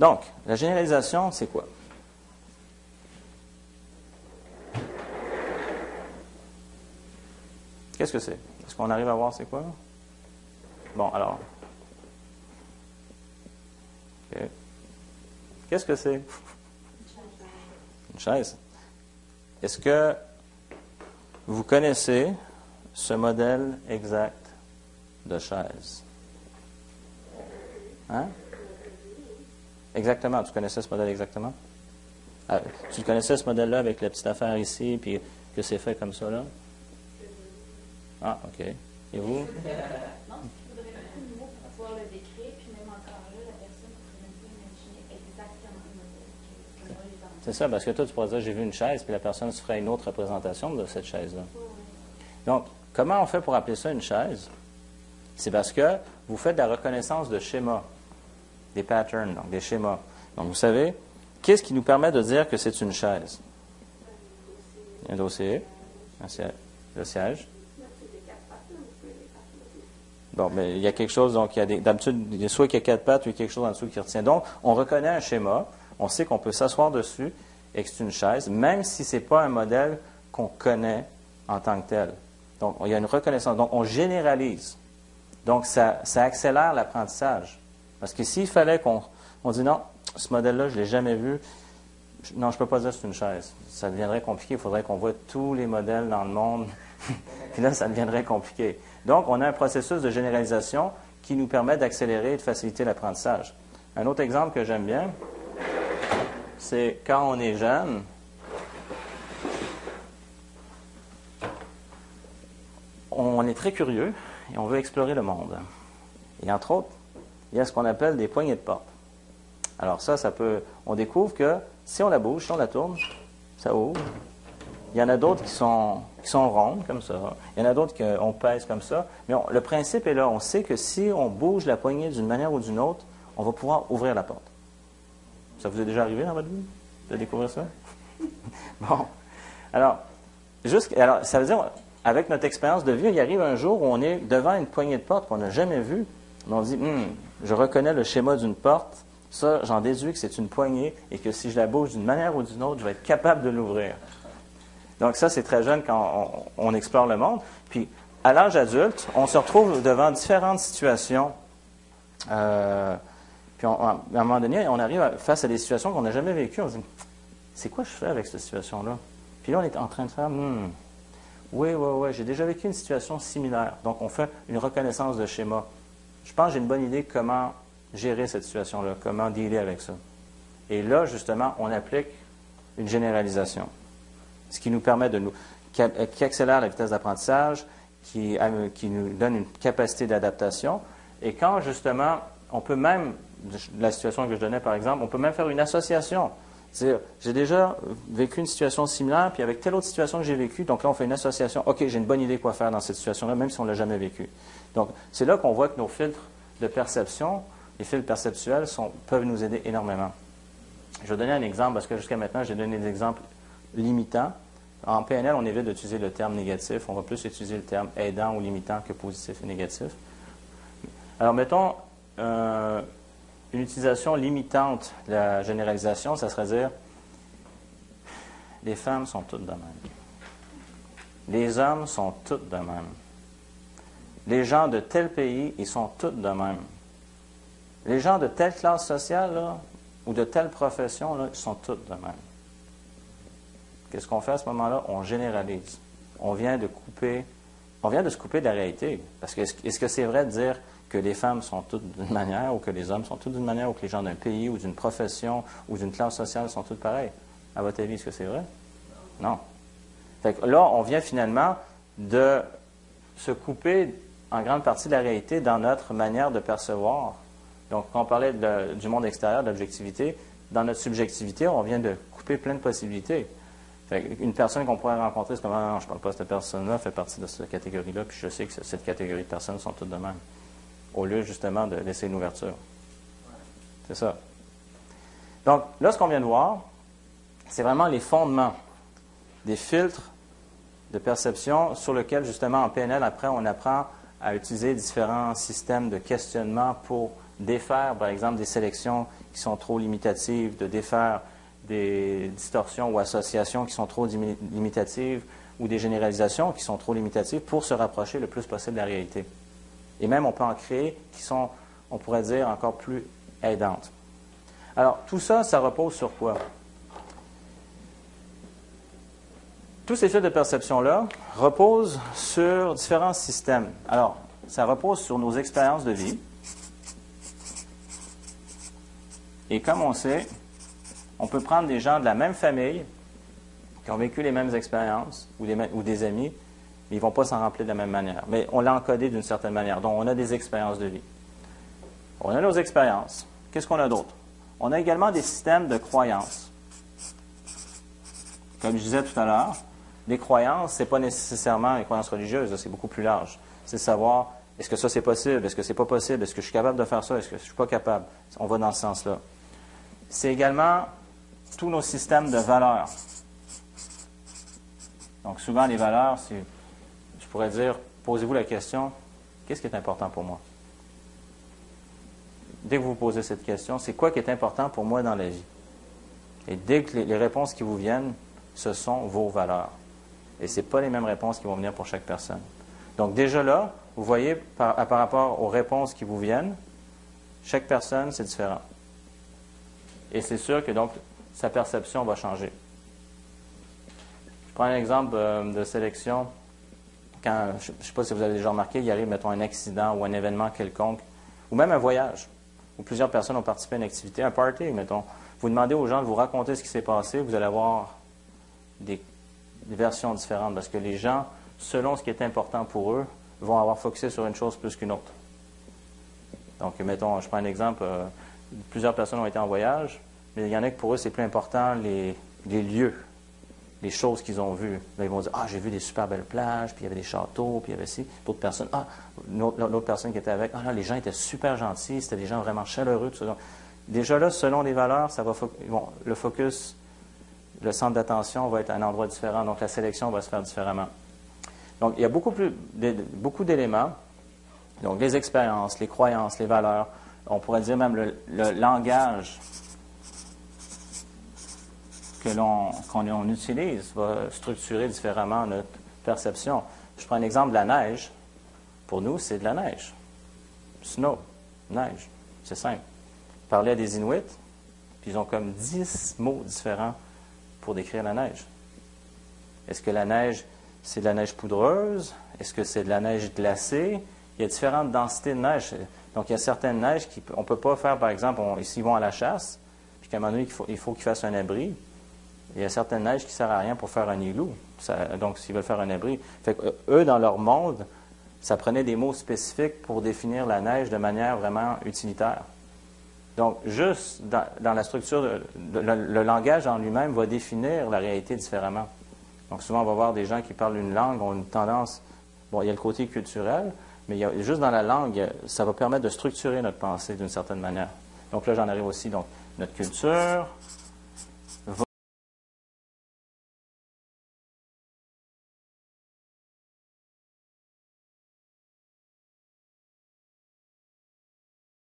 Donc, la généralisation, c'est quoi? Qu'est-ce que c'est? Est-ce qu'on arrive à voir c'est quoi? Bon, alors. Okay. Qu'est-ce que c'est? Une chaise. Est-ce que vous connaissez ce modèle exact de chaise? Hein? Exactement. Tu connaissais ce modèle exactement? Ah, tu connaissais ce modèle-là avec la petite affaire ici, puis que c'est fait comme ça, là? Ah, OK. Et vous? Non, il faudrait beaucoup de mots pour pouvoir le décrire, puis même encore là, la personne ne pourrait même pas imaginer exactement le modèle que moi j'ai dans. C'est ça, parce que toi, tu pourrais dire, j'ai vu une chaise, puis la personne se ferait une autre représentation de cette chaise-là. Donc, comment on fait pour appeler ça une chaise? C'est parce que vous faites de la reconnaissance de schémas, des patterns, donc des schémas. Donc, vous savez, qu'est-ce qui nous permet de dire que c'est une chaise? Un dossier, le siège. Bon, mais il y a quelque chose, donc d'habitude, soit qu'il y a 4 pattes ou il y a quelque chose en dessous qui retient. Donc, on reconnaît un schéma, on sait qu'on peut s'asseoir dessus et que c'est une chaise, même si ce n'est pas un modèle qu'on connaît en tant que tel. Donc, il y a une reconnaissance. Donc, on généralise. Donc, ça accélère l'apprentissage. Parce que s'il fallait qu'on dise non, ce modèle-là, je ne l'ai jamais vu, non, je ne peux pas dire que c'est une chaise. Ça deviendrait compliqué. Il faudrait qu'on voit tous les modèles dans le monde. Puis là, ça deviendrait compliqué. Donc, on a un processus de généralisation qui nous permet d'accélérer et de faciliter l'apprentissage. Un autre exemple que j'aime bien, c'est quand on est jeune, on est très curieux et on veut explorer le monde. Et entre autres, il y a ce qu'on appelle des poignées de porte. Alors ça on découvre que si on la bouge, si on la tourne, ça ouvre. Il y en a d'autres qui sont rondes, comme ça. Il y en a d'autres qu'on pèse comme ça. Mais le principe est là. On sait que si on bouge la poignée d'une manière ou d'une autre, on va pouvoir ouvrir la porte. Ça vous est déjà arrivé dans votre vie de découvrir ça? Bon. Alors, ça veut dire, avec notre expérience de vie, il arrive un jour où on est devant une poignée de porte qu'on n'a jamais vue. On dit, je reconnais le schéma d'une porte. Ça, j'en déduis que c'est une poignée et que si je la bouge d'une manière ou d'une autre, je vais être capable de l'ouvrir. Donc ça, c'est très jeune quand on explore le monde. Puis, à l'âge adulte, on se retrouve devant différentes situations. Puis, à un moment donné, on arrive face à des situations qu'on n'a jamais vécues. On se dit, c'est quoi je fais avec cette situation-là? Puis là, on est en train de faire, oui, j'ai déjà vécu une situation similaire. Donc, on fait une reconnaissance de schéma. Je pense que j'ai une bonne idée comment gérer cette situation-là, comment dealer avec ça. Et là, justement, on applique une généralisation. Ce qui nous permet qui accélère la vitesse d'apprentissage, qui nous donne une capacité d'adaptation. Et quand, justement, on peut même, la situation que je donnais par exemple, on peut même faire une association. C'est-à-dire, j'ai déjà vécu une situation similaire, puis avec telle autre situation que j'ai vécue, donc là, on fait une association. OK, j'ai une bonne idée quoi faire dans cette situation-là, même si on ne l'a jamais vécue. Donc, c'est là qu'on voit que nos filtres de perception, les filtres perceptuels, peuvent nous aider énormément. Je vais donner un exemple, parce que jusqu'à maintenant, j'ai donné des exemples limitants. En PNL, on évite d'utiliser le terme négatif. On va plus utiliser le terme aidant ou limitant que positif et négatif. Alors, mettons une utilisation limitante de la généralisation, ça serait dire les femmes sont toutes de même. Les hommes sont tous de même. Les gens de tel pays, ils sont tous de même. Les gens de telle classe sociale, là, ou de telle profession, là, ils sont tous de même. Qu'est-ce qu'on fait à ce moment-là? On généralise. On vient de se couper de la réalité. Parce que est-ce que c'est vrai de dire que les femmes sont toutes d'une manière, ou que les hommes sont tous d'une manière, ou que les gens d'un pays, ou d'une profession, ou d'une classe sociale sont tous pareils? À votre avis, est-ce que c'est vrai? Non. Fait que là, on vient finalement de se couper en grande partie de la réalité dans notre manière de percevoir. Donc, quand on parlait du monde extérieur, de l'objectivité, dans notre subjectivité, on vient de couper plein de possibilités. Une personne qu'on pourrait rencontrer, c'est comme, non, je ne parle pas de cette personne-là, fait partie de cette catégorie-là, puis je sais que cette catégorie de personnes sont toutes de même. Au lieu, justement, de laisser une ouverture. C'est ça. Donc, là, ce qu'on vient de voir, c'est vraiment les fondements des filtres de perception sur lesquels, justement, en PNL, après, on apprend à utiliser différents systèmes de questionnement pour défaire, par exemple, des sélections qui sont trop limitatives, de défaire des distorsions ou associations qui sont trop limitatives ou des généralisations qui sont trop limitatives pour se rapprocher le plus possible de la réalité. Et même, on peut en créer qui sont, on pourrait dire, encore plus aidantes. Alors, tout ça, ça repose sur quoi? Tous ces faits de perception-là reposent sur différents systèmes. Alors, ça repose sur nos expériences de vie. Et comme on sait, on peut prendre des gens de la même famille qui ont vécu les mêmes expériences ou des amis, mais ils ne vont pas s'en rappeler de la même manière. Mais on l'a encodé d'une certaine manière. Donc, on a des expériences de vie. On a nos expériences. Qu'est-ce qu'on a d'autre? On a également des systèmes de croyances. Comme je disais tout à l'heure, les croyances, ce n'est pas nécessairement les croyances religieuses, c'est beaucoup plus large. C'est savoir, est-ce que ça c'est possible, est-ce que c'est pas possible, est-ce que je suis capable de faire ça, est-ce que je ne suis pas capable. On va dans ce sens-là. C'est également tous nos systèmes de valeurs. Donc souvent les valeurs, je pourrais dire, posez-vous la question, qu'est-ce qui est important pour moi? Dès que vous vous posez cette question, c'est quoi qui est important pour moi dans la vie? Et dès que les réponses qui vous viennent, ce sont vos valeurs. Et ce n'est pas les mêmes réponses qui vont venir pour chaque personne. Donc déjà là, vous voyez, par rapport aux réponses qui vous viennent, chaque personne, c'est différent. Et c'est sûr que donc, sa perception va changer. Je prends un exemple de sélection. Quand, je ne sais pas si vous avez déjà remarqué, il arrive, mettons, un accident ou un événement quelconque, ou même un voyage, où plusieurs personnes ont participé à une activité, un party, mettons. Vous demandez aux gens de vous raconter ce qui s'est passé, vous allez avoir des versions différentes, parce que les gens, selon ce qui est important pour eux, vont avoir focusé sur une chose plus qu'une autre. Donc, mettons, je prends un exemple, plusieurs personnes ont été en voyage, mais il y en a que pour eux, c'est plus important les lieux, les choses qu'ils ont vues. Là, ils vont dire, ah, j'ai vu des super belles plages, puis il y avait des châteaux, puis il y avait ci. D'autres personnes, ah, l'autre personne qui était avec, ah, là, les gens étaient super gentils, c'était des gens vraiment chaleureux, tout ça. Déjà là, selon les valeurs, ça va le focus, le centre d'attention va être à un endroit différent, donc la sélection va se faire différemment. Donc, il y a beaucoup d'éléments, donc les expériences, les croyances, les valeurs, on pourrait dire même le langage qu'on utilise va structurer différemment notre perception. Je prends un exemple de la neige. Pour nous, c'est de la neige. Snow, neige, c'est simple. Parler à des Inuits, puis ils ont comme 10 mots différents pour décrire la neige. Est-ce que la neige, c'est de la neige poudreuse? Est-ce que c'est de la neige glacée? Il y a différentes densités de neige. Donc, il y a certaines neiges qu'on ne peut pas faire, par exemple, s'ils vont à la chasse, puis qu'à un moment donné, il faut qu'ils fassent un abri. Il y a certaines neiges qui ne servent à rien pour faire un igloo. Donc, s'ils veulent faire un abri. Fait que, eux, dans leur monde, ça prenait des mots spécifiques pour définir la neige de manière vraiment utilitaire. Donc, juste dans la structure, le langage en lui-même va définir la réalité différemment. Donc, souvent, on va voir des gens qui parlent une langue, ont une tendance... Bon, il y a le côté culturel, mais juste dans la langue, ça va permettre de structurer notre pensée d'une certaine manière. Donc là, j'en arrive aussi, donc, notre culture,